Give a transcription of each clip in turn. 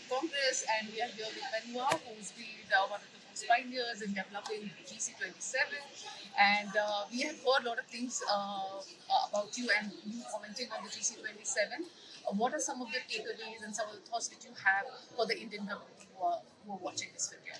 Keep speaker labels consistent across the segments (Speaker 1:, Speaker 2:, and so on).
Speaker 1: Congress, and we are here with Benua, who's been one of the most pioneers in developing GC27. And we have heard a lot of things about you and you commenting on the GC27. What are some of the takeaways and some of the thoughts that you have for the Indian community who are watching this video?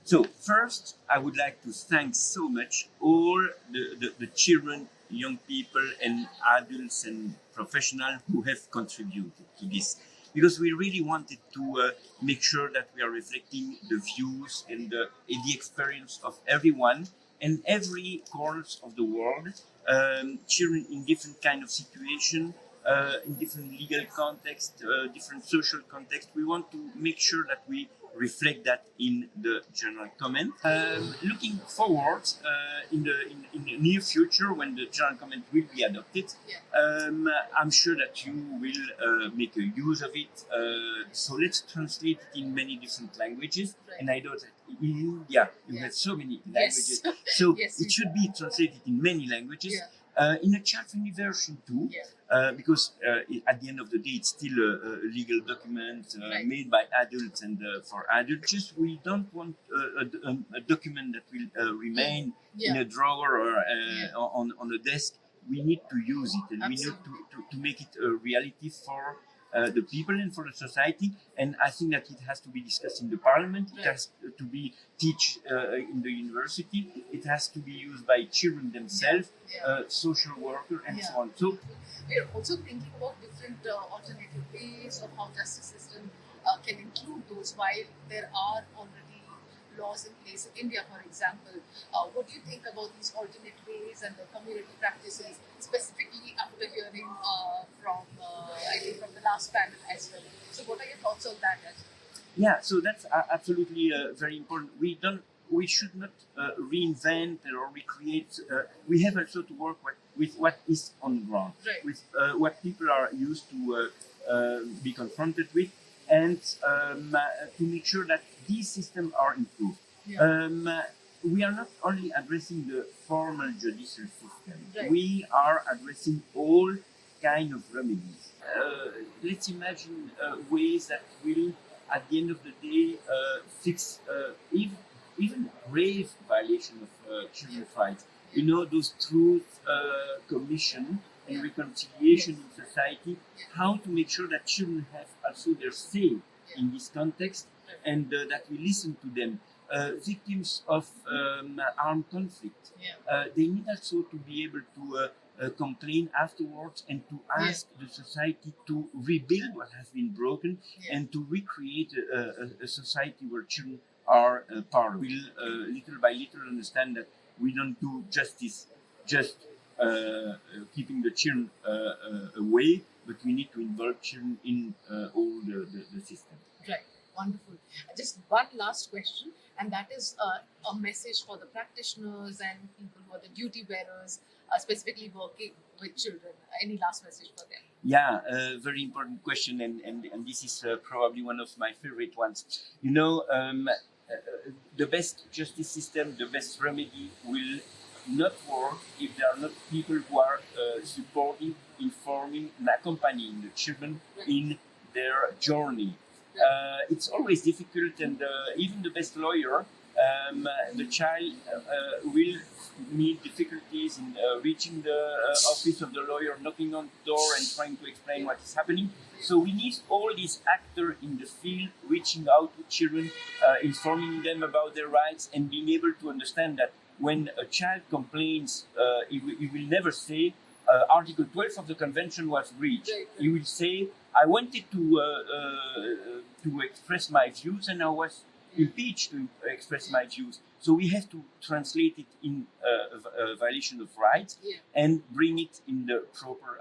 Speaker 2: So first, I would like to thank so much all the children, young people and adults and professionals who have contributed to this. Because we really wanted to make sure that we are reflecting the views and the experience of everyone and every corners of the world, children in different kind of situation, in different legal context, different social context. We want to make sure that we reflect that in the general comment. Looking forward in the near future, when the general comment will be adopted, I'm sure that you will make a use of it. So let's translate it in many different languages. Right. And I know that in India you have so many languages, so it should be translated in many languages. In a child-friendly version too, because at the end of the day, it's still a legal document made by adults and for adults. Just we don't want a document that will remain in a drawer or on a desk. We need to use it, and we need to make it a reality for the people and for the society. And I think that it has to be discussed in the parliament. It has to be taught in the university. It has to be used by children themselves, social workers, and so on. So
Speaker 1: we're also thinking about different alternative ways of how justice system can include those, while there are already laws in place in India, for example. What do you think about these alternate ways and the community practices, specifically after hearing from the last panel as well? So what are your thoughts on that?
Speaker 2: Yeah, so that's absolutely very important. We should not reinvent or recreate. We have also to work with what is on the ground, with what people are used to be confronted with, and to make sure that these systems are improved. We are not only addressing the formal judicial system, we are addressing all kind of remedies. Let's imagine ways that will, at the end of the day, fix even grave violation of children's rights. You know, those truth commission and reconciliation in society, how to make sure that children have also their say in this context, and that we listen to them. Victims of armed conflict, they need also to be able to complain afterwards and to ask the society to rebuild what has been broken and to recreate a society where children are part. We'll little by little understand that we don't do justice just keeping the children away, but we need to involve children in all the system.
Speaker 1: Right, wonderful. Just one last question, and that is a message for the practitioners and people who are the duty bearers, specifically working with children. Any last message for them?
Speaker 2: Yeah, very important question, and this is probably one of my favorite ones. You know, the best justice system, the best remedy will not work if there are not people who are supporting, informing, and accompanying the children in their journey. It's always difficult, and even the best lawyer, the child will meet difficulties in reaching the office of the lawyer, knocking on the door and trying to explain what is happening. So we need all these actors in the field reaching out to children, informing them about their rights, and being able to understand that when a child complains, he will never say Article 12 of the Convention was breached. He will say, I wanted to express my views and I was impeached to express my views. So we have to translate it in a violation of rights and bring it in the proper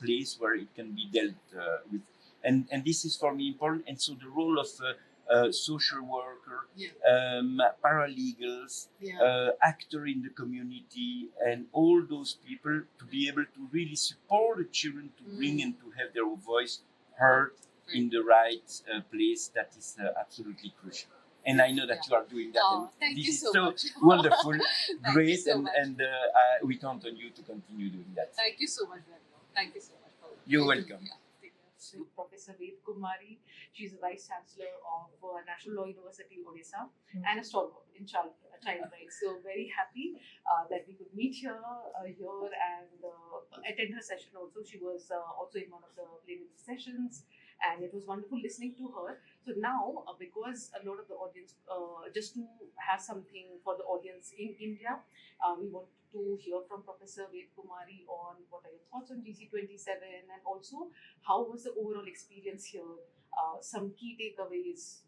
Speaker 2: place where it can be dealt with. And this is for me important. And so the role of social worker, paralegals, actor in the community, and all those people to be able to really support the children to bring and to have their voice heard in the right place, that is absolutely crucial. And I know that you are doing that.
Speaker 1: Oh, thank
Speaker 2: this
Speaker 1: you
Speaker 2: is
Speaker 1: so much.
Speaker 2: Wonderful, great,
Speaker 1: so
Speaker 2: and we count on you to continue doing that.
Speaker 1: Thank you so much, Ved. Thank you so much.
Speaker 2: You're welcome.
Speaker 1: Yeah. Professor Ved Kumari. She's the Vice-Chancellor of National Law University Odisha and a stalwart in child rights. So very happy that we could meet here and attend her session also. She was also in one of the plenary sessions, and it was wonderful listening to her. So now, because a lot of the audience, just to have something for the audience in India, we want to hear from Professor Ved Kumari on what are your thoughts on GC27, and also how was the overall experience here, some key takeaways,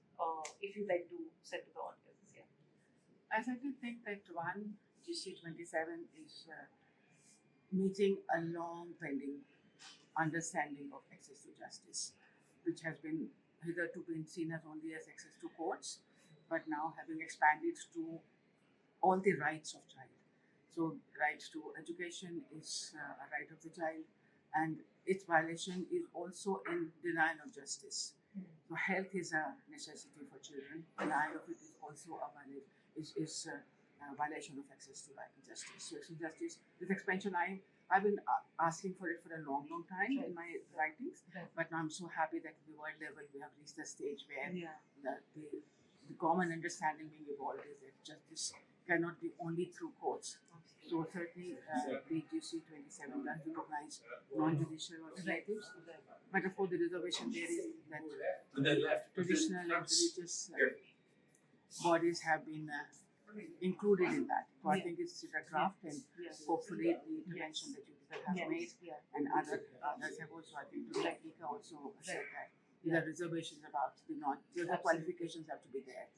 Speaker 1: if you'd like to set to the audience. Yeah.
Speaker 3: I certainly think that one, GC27 is meeting a long pending understanding of access to justice, which has been hitherto been seen as only as access to courts, but now having expanded to all the rights of child. So right to education is a right of the child, and its violation is also in denial of justice. So health is a necessity for children. Denial of it is also a violation of access to right and justice. So access to justice, this expansion, I've been asking for it for a long, long time in my writings, but now I'm so happy that at the world level we have reached a stage where the common understanding being evolved is that justice cannot be only through courts. So certainly the GC27 does recognize non-judicial alternatives, but of course the reservation there is that traditional and religious bodies have been included in that. So I think it's a draft, and hopefully the intervention that you have made and others have also, I think, Cédric also said that there are reservations about the qualifications have to be there.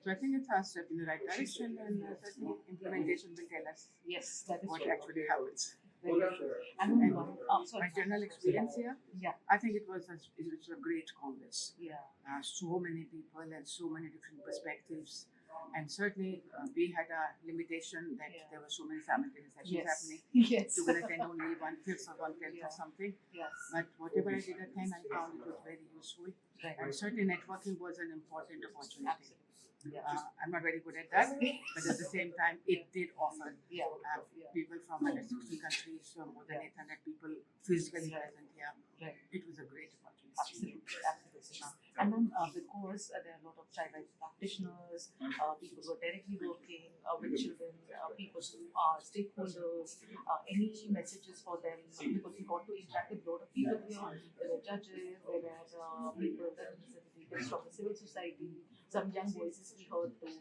Speaker 3: So I think it's a step in the right direction, and certainly implementation will tell us what actually happens. And my general experience here, I think it was a great Congress. So many people and so many different perspectives. And certainly we had a limitation that there were so many simultaneous sessions happening. You could attend only 1/5 or 1/10 of something. But whatever I did attend, I found it was very useful. And certainly networking was an important opportunity. I'm not very good at that, but at the same time, it did offer people from 160 countries, so more than 800 people physically present here. It was a great opportunity.
Speaker 1: Absolutely. And then because there are a lot of child rights practitioners, people who are directly working with children, people who are stakeholders, any messages for them, because we got to interact with a lot of people here. There were judges, there were people representatives from the civil society, some young voices we heard too.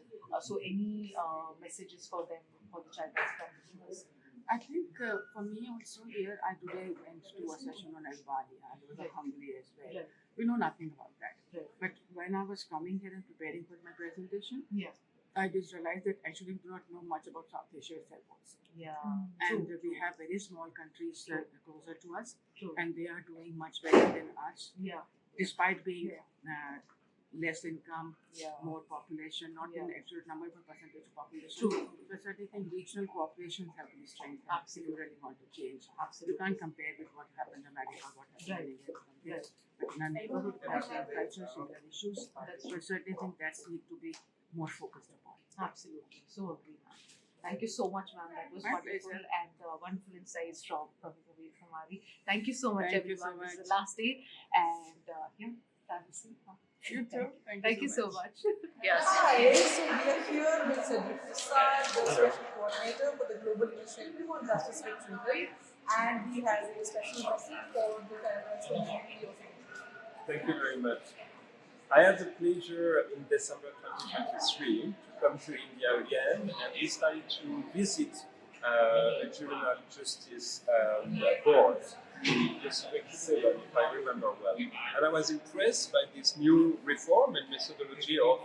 Speaker 1: So any messages for them, for the child rights practitioners?
Speaker 3: I think for me also here, I today went to a session on Albalia. There was a Hungary as well. We know nothing about that. But when I was coming here and preparing for my presentation, I just realized that actually we do not know much about South Asia itself also. And we have very small countries closer to us, and they are doing much better than us. Despite being less income, more population, not in absolute number but percentage of population. But certainly think regional cooperations have to be strengthened. If you really want to change. You can't compare with what happened in America or what happened in India. But in our neighborhood, culture, similar issues. But certainly think that need to be more focused upon.
Speaker 1: Absolutely. So agree, ma'am. Thank you so much, ma'am. That was wonderful and wonderful insights from Professor Ved Kumari. Thank you so much, everyone. This is the last day, and thanks.
Speaker 3: You too.
Speaker 1: Thank you so much.
Speaker 4: Yes. Hi, so we are here with Cédric, the Special Coordinator for the Global Initiative on Justice with Children, and he has a special message for the parents community of India.
Speaker 5: Thank you very much. I had the pleasure in December 2023 to come to India again and decided to visit a juvenile justice board in District 7, if I remember well. And I was impressed by this new reform and methodology of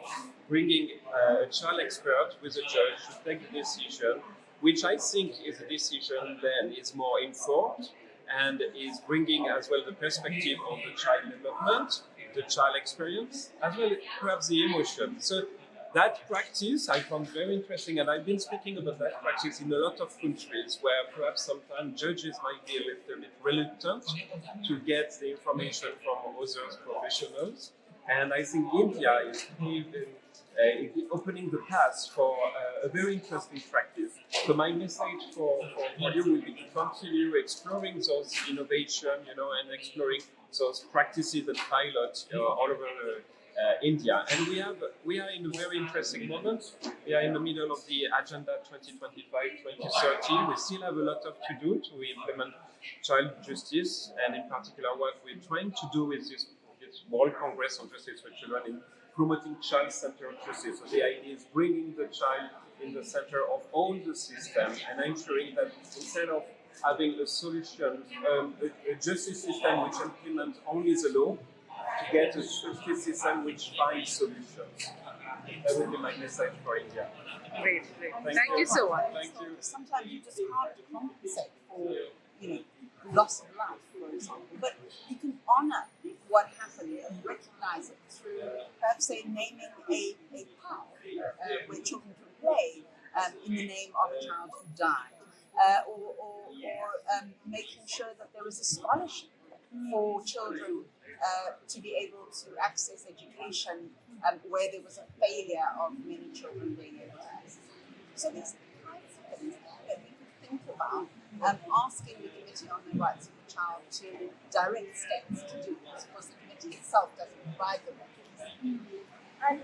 Speaker 5: bringing a child expert with a judge to take a decision, which I think is a decision then is more informed and is bringing as well the perspective of the child development, the child experience, as well as perhaps the emotion. So that practice I found very interesting, and I've been speaking about that practice in a lot of countries where perhaps sometimes judges might be a little bit reluctant to get the information from other professionals. And I think India is opening the path for a very interesting practice. So my message for you will be to continue exploring those innovation, and exploring those practices and pilots all over India. And we are in a very interesting moment. We are in the middle of the Agenda 2025-2030. We still have a lot of to do to implement child justice, and in particular what we're trying to do with this World Congress on Justice for Children in promoting child-centered justice. So the idea is bringing the child in the center of all the system and ensuring that instead of having a solution, a justice system which implements only the law, to get a justice system which finds solutions. That would be my message for India.
Speaker 1: Great. Thank you so much.
Speaker 5: Thank you.
Speaker 4: Sometimes you just can't compensate for, loss of life, for example. But you can honour what happened and recognise it through, perhaps, say, naming a park where children can play in the name of a child who died, or making sure that there is a scholarship for children to be able to access education where there was a failure of many children being able to access. So these kinds of things that we could think about, asking the Committee on the Rights of the Child to direct steps to do this, because the committee itself doesn't provide the records.
Speaker 6: And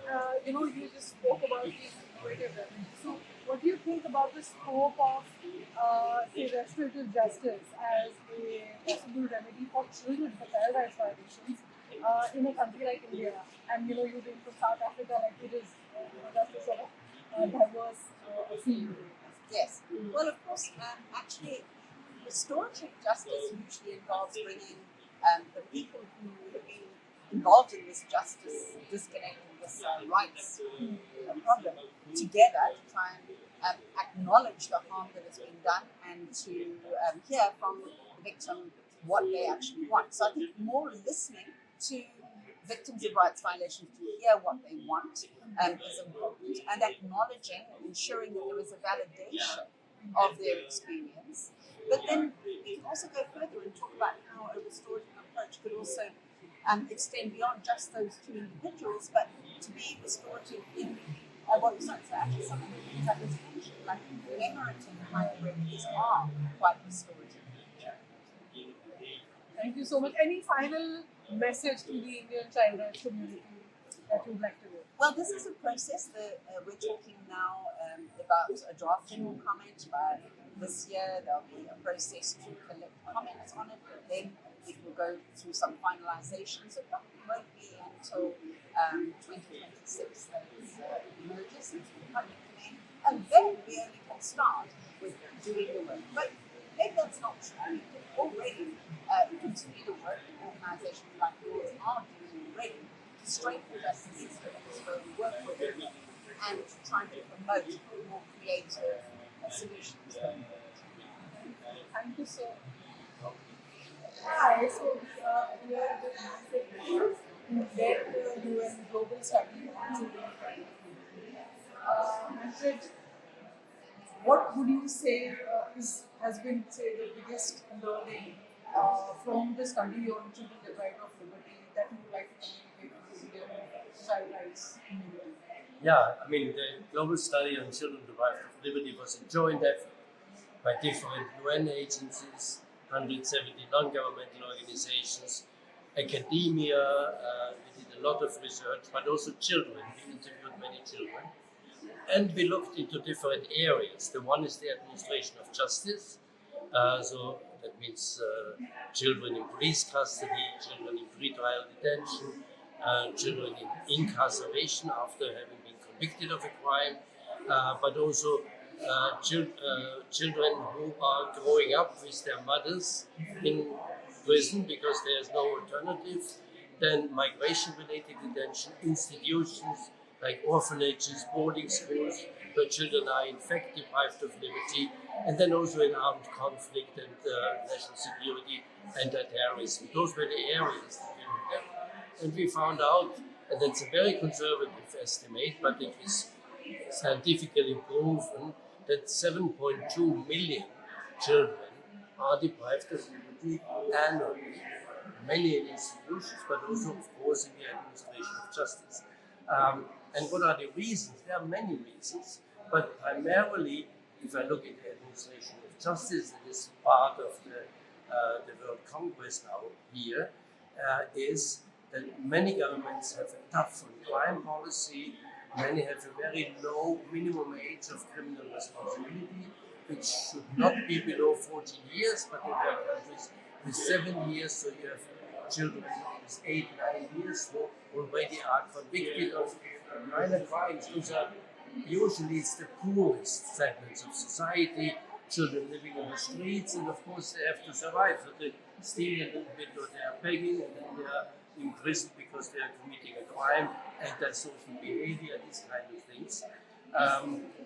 Speaker 6: you just spoke about the innovative remedy. So, what do you think about the scope of, say, restorative justice as a possible remedy for children for child rights violations in a country like India? And you being from South Africa, like it is just a sort of diverse field.
Speaker 4: Yes. Well, of course, actually, restorative justice usually involves bringing the people who have been involved in this justice disconnect, this rights problem, together to try and acknowledge the harm that has been done and to hear from the victim what they actually want. So I think more listening to victims of rights violations to hear what they want is important, and acknowledging and ensuring that there is a validation of their experience. But then we can also go further and talk about how a restorative approach could also extend beyond just those two individuals, but to be restorative in so actually some of the things that was mentioned, like commemorative kind of remedies are quite restorative.
Speaker 6: Thank you so much. Any final message to the Indian child rights community that you'd like to give?
Speaker 4: Well, this is a process that we're talking now about a draft general comment. By this year, there'll be a process to collect comments on it, but then it will go through some finalization. So it probably won't be until 2026 that it emerges into the public domain, and then we only can start with doing the work. But maybe that's not true. We can already continue the work that organizations like yours are doing already to strengthen the justice systems where we work with it and to try to promote more creative solutions.
Speaker 6: Thank you so much. Hi, so we are the UN Global Study on Children. Madrid, what would you say has been, say, the biggest learning from the study on children deprived of liberty that you would like to communicate to the Indian child rights community?
Speaker 7: Yeah, I mean, the global study on children deprived of liberty was a joint effort by different UN agencies, 170 non-governmental organizations, academia. We did a lot of research, but also children. We interviewed many children. And we looked into different areas. The one is the administration of justice. So that means children in police custody, children in pre-trial detention, children in incarceration after having been convicted of a crime, but also children who are growing up with their mothers in prison because there is no alternative. Then migration-related detention, institutions like orphanages, boarding schools, where children are in fact deprived of liberty, and then also in armed conflict and national security and terrorism. Those were the areas that we looked at. And we found out, and it's a very conservative estimate, but it is scientifically proven, that 7.2 million children are deprived of liberty annually. Many in institutions, but also, of course, in the administration of justice. And what are the reasons? There are many reasons, but primarily, if I look at the administration of justice, it is part of the World Congress now here, is that many governments have a tough on crime policy, many have a very low minimum age of criminal responsibility, which should not be below 14 years, but in their countries with 7 years, so you have children with 8, 9 years who already are convicted of minor crimes. Those are usually it's the poorest segments of society, children living on the streets, and of course they have to survive. So they steal a little bit or they are begging, and then they are in prison because they are committing a crime, antisocial behavior, these kind of things.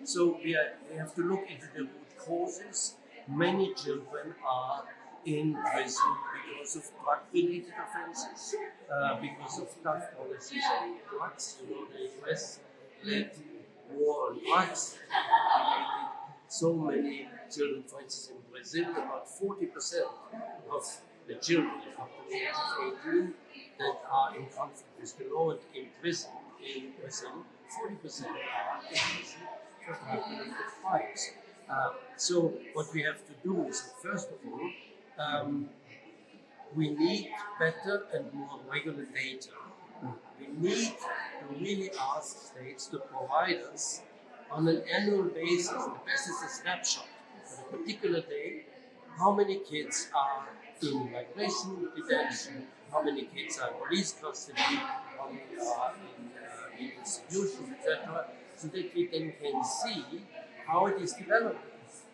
Speaker 7: So we have to look into the root causes. Many children are in prison because of drug-related offenses, because of tough policies on drugs. You know, the US led war on drugs, created so many children, for instance, in Brazil, about 40% of the children up to the age of 18 that are in conflict with the law and in prison in Brazil, 40% are in prison for drug-related crimes. So what we have to do is, first of all, we need better and more regular data. We need to really ask states to provide us on an annual basis, the best is a snapshot on a particular day, how many kids are in migration detention, how many kids are in police custody, how many are in institutions, etc., so that we then can see how it is developing,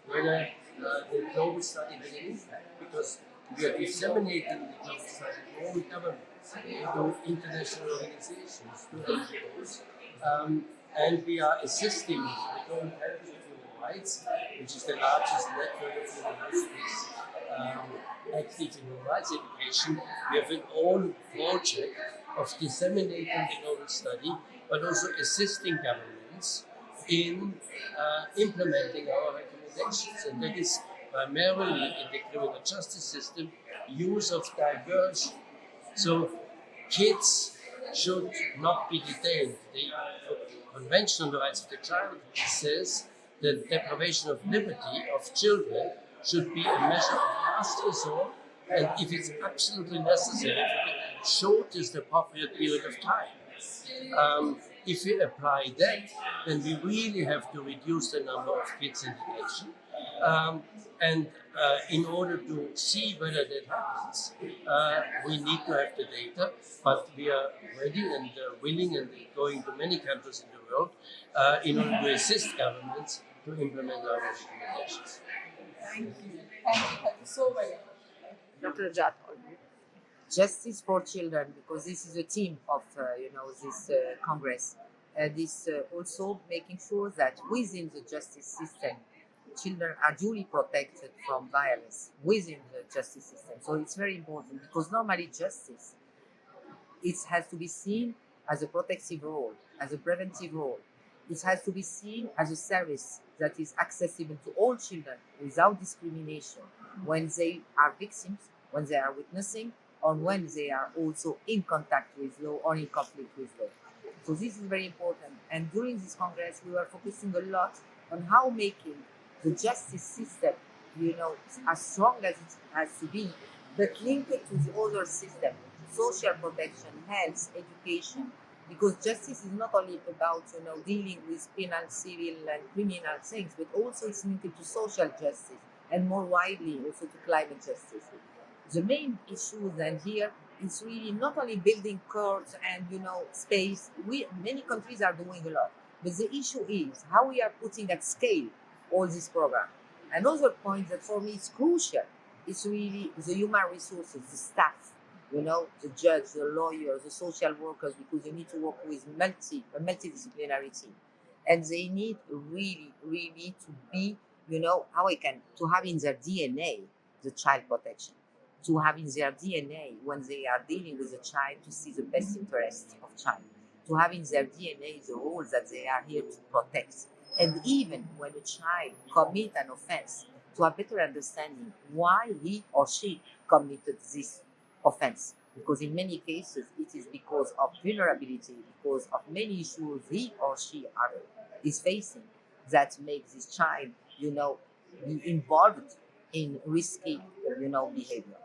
Speaker 7: whether the global study has an impact, because we are disseminating the global study to all governments, to international organizations, to NGOs, and we are assisting the Global Health of Human Rights, which is the largest network of universities active in human rights education. We have an own project of disseminating the global study, but also assisting governments in implementing our recommendations. And that is primarily in the criminal justice system, use of diversion. So kids should not be detained. The Convention on the Rights of the Child says that deprivation of liberty of children should be a measure of last resort, and if it's absolutely necessary, for the shortest appropriate period of time. If we apply that, then we really have to reduce the number of kids in detention. And in order to see whether that happens, we need to have the data, but we are ready and willing and going to many countries in the world in order to assist governments to implement our recommendations.
Speaker 4: Thank you. Thank you so very much.
Speaker 8: Dr. Jat, Justice for Children, because this is a theme of this Congress. This also making sure that within the justice system, children are duly protected from violence within the justice system. So it's very important because normally justice, it has to be seen as a protective role, as a preventive role. It has to be seen as a service that is accessible to all children without discrimination when they are victims, when they are witnessing, or when they are also in contact with law or in conflict with law. So this is very important. And during this Congress, we were focusing a lot on how making the justice system, as strong as it has to be, but linked to the other system, social protection, health, education, because justice is not only about, dealing with penal, civil, and criminal things, but also it's linked to social justice, and more widely also to climate justice. The main issue then here is really not only building courts and, space. Many countries are doing a lot, but the issue is how we are putting at scale all this program. Another point that for me is crucial is really the human resources, the staff, the judge, the lawyer, the social workers, because you need to work with a multidisciplinary team. And they need really, really to be, to have in their DNA the child protection, to have in their DNA when they are dealing with a child to see the best interest of child, to have in their DNA the role that they are here to protect. And even when a child commits an offense, to have better understanding why he or she committed this offense. Because in many cases, it is because of vulnerability, because of many issues he or she is facing that makes this child, be involved in risky, behavior.